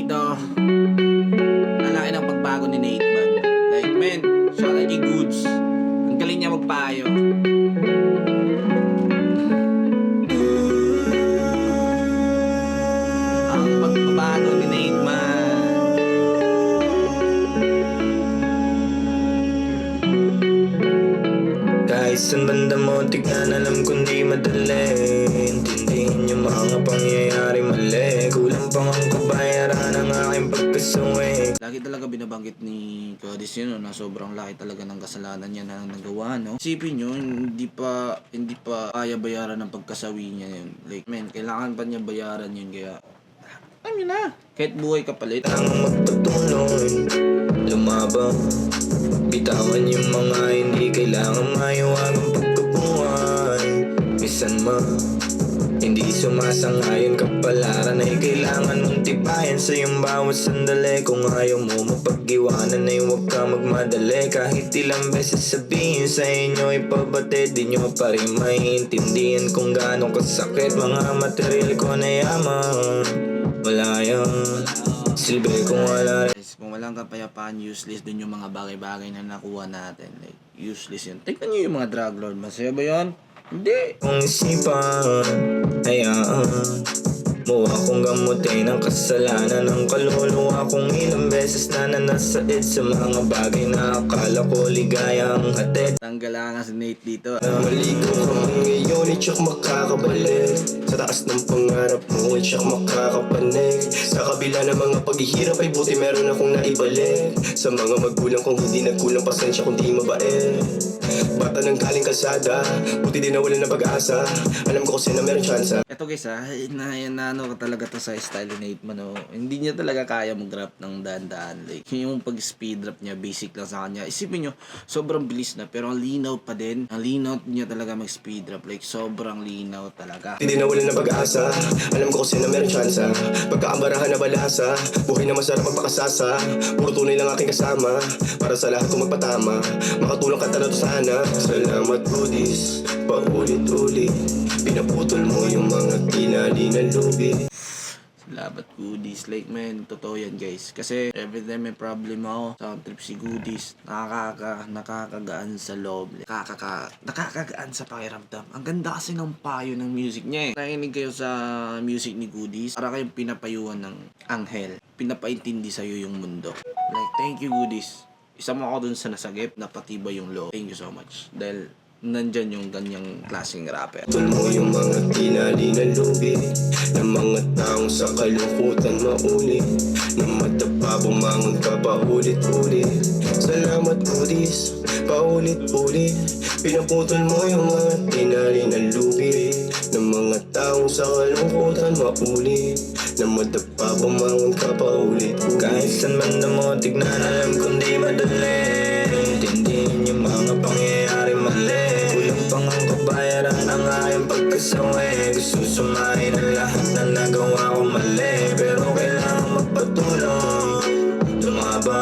dito, lalaki ng pagbago ni Nate man. Like man, shout out kay Goods. Ang galing niya magpayo. Ang pagbabago ni Nate man. Kahit saan banda mo tignan, alam kong di madali intindihin yung mga pangyayari mali. Kulang pang ang kabayaran ng aking pagkasuwi. Lagi talaga binabanggit ni Codis yun, no, na sobrang laki talaga ng kasalanan niya na nagawa, no? Isipin nyo, hindi pa kaya bayaran ng pagkasawi niya yun. Like, man, kailangan pa niya bayaran yun, kaya alam yun na, kahit buhay kapalit. Ang magpatuloy, lumabang, bitawan yung mga hindi kailangan maiwagang pagkabuhay. Bisan mo, hindi sumasangayon kapalaran ay kailangan mong tipayan sa iyong bawat sandali. Kung ayaw mo mapag-iwanan ay huwag ka magmadali. Kahit ilang beses sabihin sa inyo ipabate, di nyo pa rin maintindihan kung gaano kasakit. Mga material ko na yaman, wala yan silbi kung wala. Kung walang kapayapaan, useless dun yung mga bagay-bagay na nakuha natin. Like, useless yun. Tignan nyo yung mga drug lord. Masaya ba yun? Hindi. Kung isipan, hayaan mo akong gamutin ang kasalanan ng kaluluwa kong ilang beses na nanasaid sa mga bagay na akala ko ligayang hatid. Tanggala nga si Nate dito. Maligo ka man ngayon, itsak makakabalik sa taas ng pangarap mo, itsak makakapanig. Sa kabila ng mga paghihirap ay buti meron akong naibalik. Sa mga magulang kong hindi nagkulang, pasensya kung di mabait. Bata ng galing kalsada, buti din nawalan ng pag-asa. Alam ko kasi na meron tsansa. Eto guys ano ka talaga to sa style ni Nate man, oh. Hindi niya talaga kaya mag-rap ng daan-daan. Like, yung pag-speed rap niya, basic lang sa kanya. Isipin nyo, sobrang bilis na, pero ang linaw pa din. Ang linaw niya talaga mag-speed rap. Like, sobrang linaw talaga. Hindi nawalan ng pag-asa. Alam ko kasi na meron tsansa. Pagkaambarahan na balasa, buhay na masarap magpakasasa. Puro tunay lang aking kasama, para sa lahat kong magpatama. Makatulong ka na to sana. Salamat Goodies, paulit-ulit. Pinaputol mo yung mga tinali na lubi. Salamat Goodies. Like man, totoo yan guys. Kasi everytime may problem ako, sound trip si Goodies, nakakagaan sa loob. Nakakagaan sa pakiramdam. Ang ganda kasi ng payo ng music niya eh. Nakinig kayo sa music ni Goodies, para kayong pinapayuhan ng anghel. Pinapaintindi sa'yo yung mundo. Like, thank you Goodies. Isa mo ako dun sa nasagip, napatibay yung loob. Thank you so much. Dahil nandyan yung ganyang klaseng rapper. Putol mo yung mga tinali na lubi ng mga taong sa kalungkutan mauli. Na matapa bumangon ka paulit-ulit. Salamat Goodies, paulit-ulit. Pinaputol mo yung mga tinali na lubi ng mga taong sa kalungkutan mauli. Na matapa bumangon ka paulit-ulit. Kahit saan man na mo tignan, alam kong di madali intindihin yung mga pangyayari mali. Kulang pang ang kabayaran ng aking pagkasawi. Gusto sumahin ang lahat na nagawa ko mali.